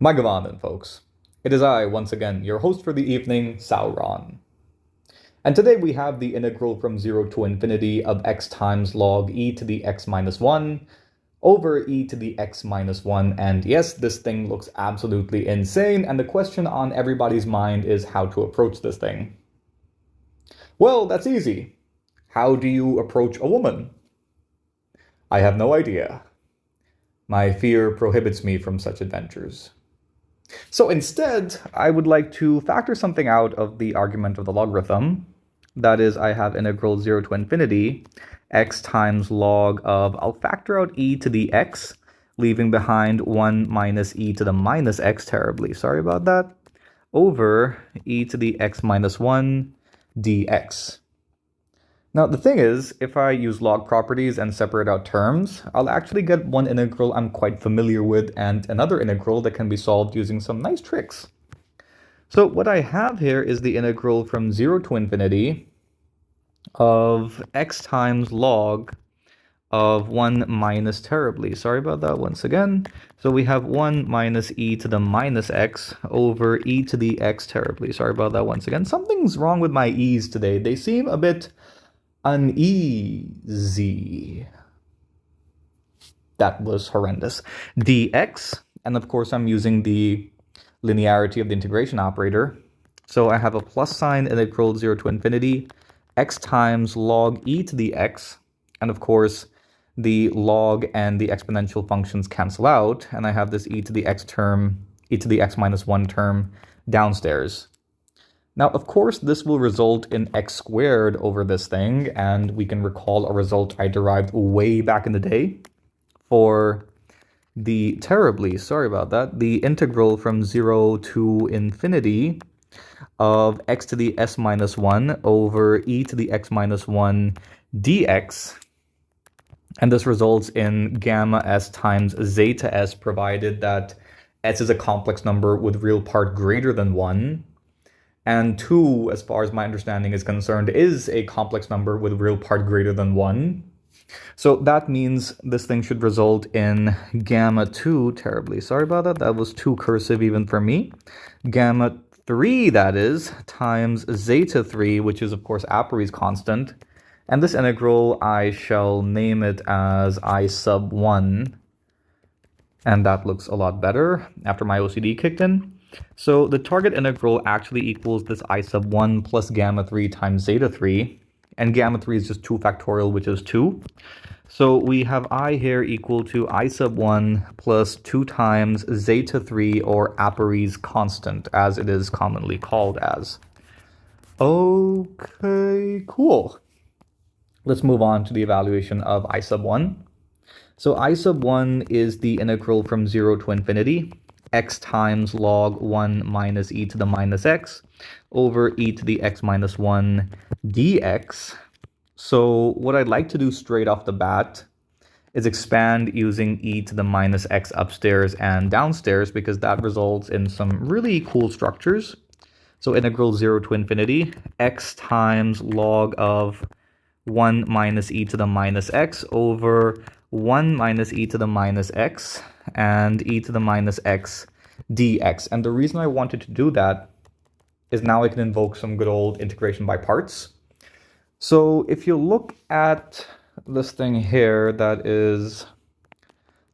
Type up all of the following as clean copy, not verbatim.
Magavanan, folks. It is I, once again, your host for the evening, Sauron. And today we have the integral from 0 to infinity of x times log e to the x minus 1 over e to the x minus 1. And yes, this thing looks absolutely insane, and the question on everybody's mind is how to approach this thing. Well, that's easy. How do you approach a woman? I have no idea. My fear prohibits me from such adventures. So instead, I would like to factor something out of the argument of the logarithm. That is, I have integral 0 to infinity x times log of, I'll factor out e to the x, leaving behind 1 minus e to the minus x, terribly sorry about that, over e to the x minus 1 dx. Now, the thing is, if I use log properties and separate out terms, I'll actually get one integral I'm quite familiar with and another integral that can be solved using some nice tricks. So what I have here is the integral from 0 to infinity of x times log of 1 minus terribly. Sorry about that once again. So we have 1 minus e to the minus x over e to the x terribly. Sorry about that once again. Something's wrong with my e's today. They seem a bit uneasy. That was horrendous. Dx, and of course I'm using the linearity of the integration operator. So I have a plus sign integral 0 to infinity x times log e to the x, and of course the log and the exponential functions cancel out, and I have this e to the x term, e to the x minus 1 term downstairs. Now, of course, this will result in x squared over this thing, and we can recall a result I derived way back in the day for the terribly, sorry about that, the integral from 0 to infinity of x to the s minus 1 over e to the x minus 1 dx. And this results in gamma s times zeta s, provided that s is a complex number with real part greater than 1. And 2, as far as my understanding is concerned, is a complex number with real part greater than 1. So that means this thing should result in gamma 2, terribly sorry about that, that was too cursive even for me, gamma 3, that is, times zeta 3, which is of course Apéry's constant. And this integral, I shall name it as I sub 1. And that looks a lot better after my OCD kicked in. So the target integral actually equals this I sub 1 plus gamma 3 times zeta 3. And gamma 3 is just 2 factorial, which is 2. So we have I here equal to I sub 1 plus 2 times zeta 3, or Apéry's constant, as it is commonly called as. Okay, cool. Let's move on to the evaluation of I sub 1. So I sub 1 is the integral from 0 to infinity x times log 1 minus e to the minus x over e to the x minus 1 dx. So what I'd like to do straight off the bat is expand using e to the minus x upstairs and downstairs, because that results in some really cool structures. So integral 0 to infinity x times log of 1 minus e to the minus x over 1 minus e to the minus x and e to the minus x dx. And the reason I wanted to do that is now I can invoke some good old integration by parts. So if you look at this thing here, that is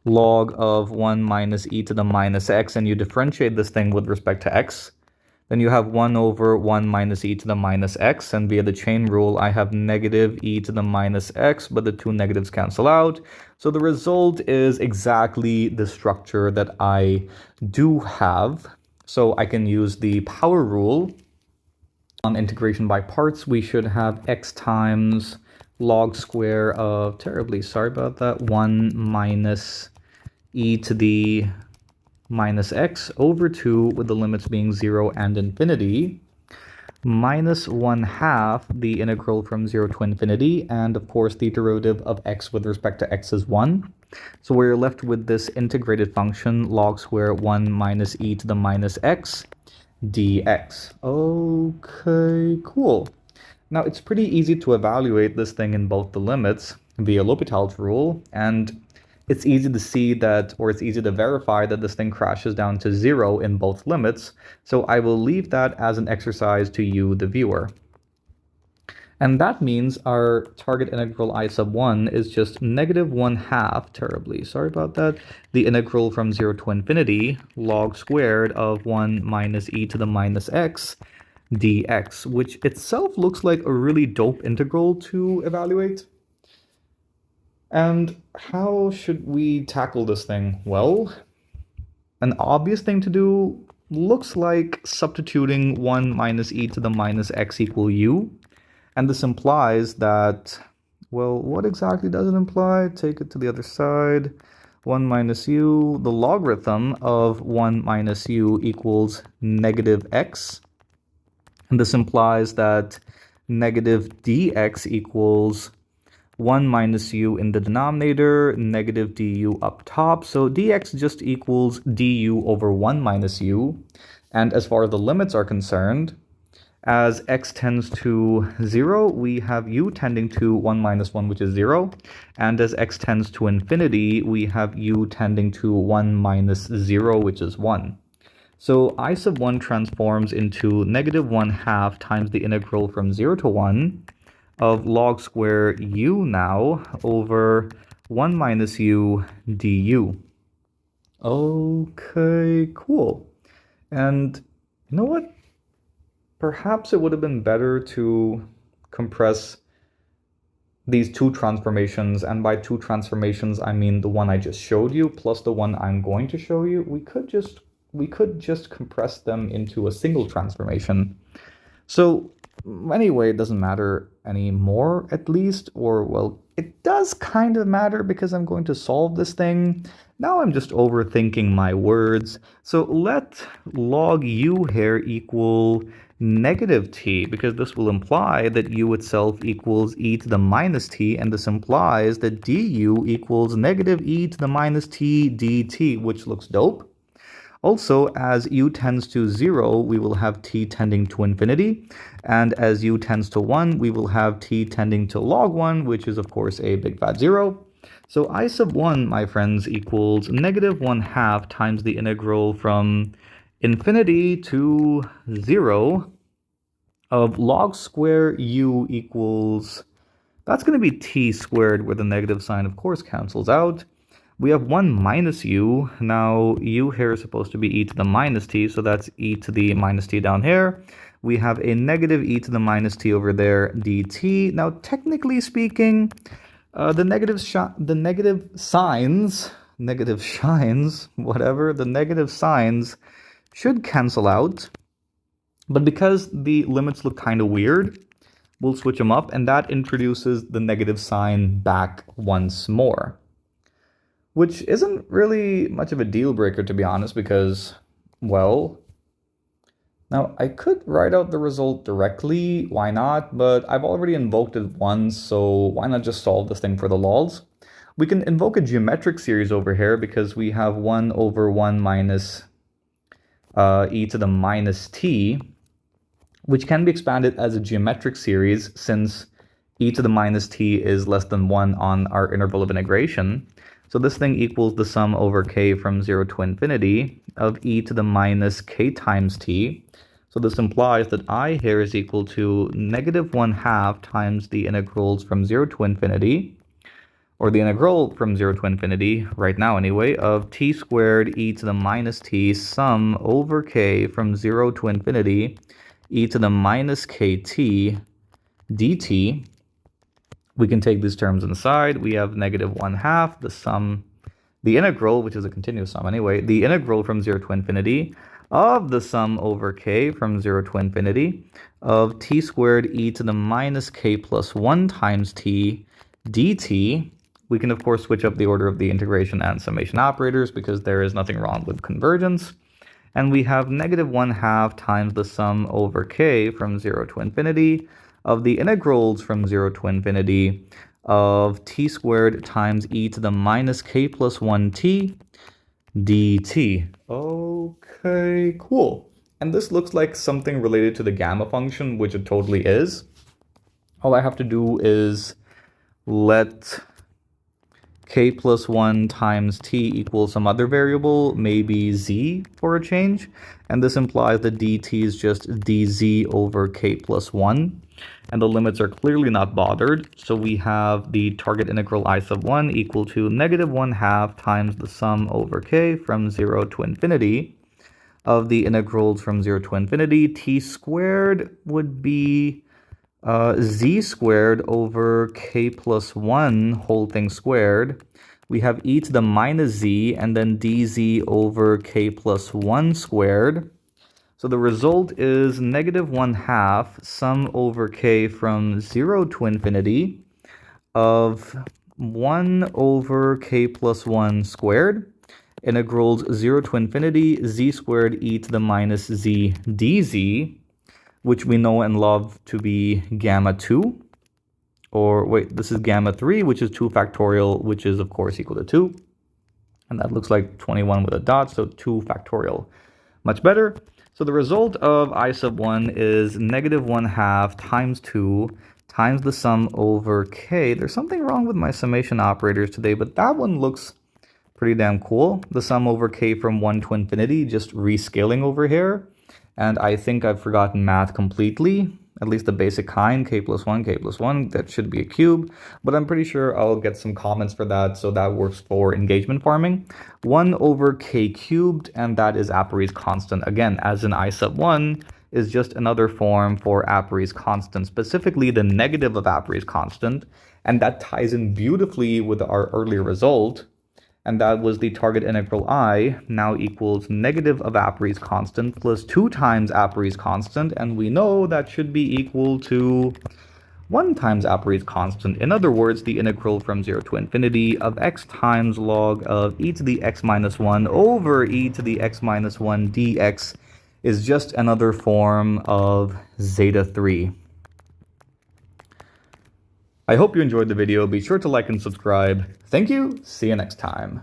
log of 1 minus e to the minus x, and you differentiate this thing with respect to x, then you have 1 over 1 minus e to the minus x, and via the chain rule, I have negative e to the minus x, but the two negatives cancel out. So the result is exactly the structure that I do have. So I can use the power rule. On integration by parts, we should have x times log square of, terribly sorry about that, 1 minus e to the minus x over 2, with the limits being 0 and infinity, minus 1/2 the integral from 0 to infinity, and of course the derivative of x with respect to x is 1. So we're left with this integrated function, log square 1 minus e to the minus x dx. Okay, cool. Now it's pretty easy to evaluate this thing in both the limits via L'Hopital's rule, and it's easy to see that, or it's easy to verify that this thing crashes down to 0 in both limits. So I will leave that as an exercise to you, the viewer. And that means our target integral I sub 1 is just negative 1/2, terribly sorry about that, the integral from 0 to infinity log squared of 1 minus e to the minus x dx, which itself looks like a really dope integral to evaluate. And how should we tackle this thing? Well, an obvious thing to do looks like substituting 1 minus e to the minus x equal u. And this implies that, well, what exactly does it imply? Take it to the other side. 1 minus u, the logarithm of 1 minus u equals negative x. And this implies that negative dx equals 1 minus u in the denominator, negative du up top. So dx just equals du over 1 minus u. And as far as the limits are concerned, as x tends to 0, we have u tending to 1 minus 1, which is 0. And as x tends to infinity, we have u tending to 1 minus 0, which is 1. So I sub 1 transforms into negative 1/2 times the integral from 0 to 1 of log square u now over 1 minus u du. Okay, cool. And you know what? Perhaps it would have been better to compress these two transformations, and by two transformations I mean the one I just showed you plus the one I'm going to show you. We could just compress them into a single transformation. So anyway, it doesn't matter anymore, at least, or well, it does kind of matter because I'm going to solve this thing. Now I'm just overthinking my words. So let log u here equal negative t, because this will imply that u itself equals e to the minus t, and this implies that du equals negative e to the minus t dt, which looks dope. Also, as u tends to 0, we will have t tending to infinity, and as u tends to 1, we will have t tending to log 1, which is of course a big fat 0. So I sub 1, my friends, equals negative 1/2 times the integral from infinity to 0 of log square u equals, that's going to be t squared, where the negative sign of course cancels out. We have 1 minus u. Now u here is supposed to be e to the minus t, so that's e to the minus t down here. We have a negative e to the minus t over there dt. Now technically speaking, the negative signs should cancel out. But because the limits look kind of weird, we'll switch them up, and that introduces the negative sign back once more. Which isn't really much of a deal breaker, to be honest, because, well, now I could write out the result directly, why not? But I've already invoked it once, so why not just solve this thing for the lols? We can invoke a geometric series over here because we have 1 over 1 minus e to the minus t, which can be expanded as a geometric series since e to the minus t is less than 1 on our interval of integration. So this thing equals the sum over k from 0 to infinity of e to the minus k times t. So this implies that I here is equal to negative 1/2 times the integrals from 0 to infinity, or the integral from 0 to infinity, right now anyway, of t squared e to the minus t sum over k from 0 to infinity e to the minus kt dt. We can take these terms inside. We have negative 1/2, the sum, the integral, which is a continuous sum anyway, the integral from 0 to infinity of the sum over k from 0 to infinity of t squared e to the minus k plus 1 times t dt. We can, of course, switch up the order of the integration and summation operators because there is nothing wrong with convergence. And we have negative 1/2 times the sum over k from 0 to infinity of the integrals from 0 to infinity of t squared times e to the minus k plus 1t dt. Okay, cool. And this looks like something related to the gamma function, which it totally is. All I have to do is let k plus 1 times t equals some other variable, maybe z for a change. And this implies that dt is just dz over k plus 1. And the limits are clearly not bothered. So we have the target integral I sub 1 equal to negative 1/2 times the sum over k from 0 to infinity of the integrals from 0 to infinity. T squared would be z squared over k plus 1 whole thing squared. We have e to the minus z and then dz over k plus 1 squared. So the result is negative 1/2 sum over k from 0 to infinity of 1 over k plus 1 squared. Integrals 0 to infinity z squared e to the minus z dz, which we know and love to be gamma 2. Or wait, this is gamma 3, which is 2 factorial, which is of course equal to 2. And that looks like 21 with a dot, so 2 factorial. Much better. So the result of I sub 1 is negative 1/2 times 2 times the sum over k. There's something wrong with my summation operators today, but that one looks pretty damn cool. The sum over k from 1 to infinity, just rescaling over here. And I think I've forgotten math completely, at least the basic kind, k plus 1, that should be a cube. But I'm pretty sure I'll get some comments for that, so that works for engagement farming. 1 over k cubed, and that is Apéry's constant. Again, as in I sub 1, is just another form for Apéry's constant, specifically the negative of Apéry's constant. And that ties in beautifully with our earlier result. And that was the target integral I now equals negative of Apéry's constant plus 2 times Apéry's constant, and we know that should be equal to 1 times Apéry's constant. In other words, the integral from 0 to infinity of x times log of e to the x minus 1 over e to the x minus 1 dx is just another form of zeta 3. I hope you enjoyed the video. Be sure to like and subscribe. Thank you. See you next time.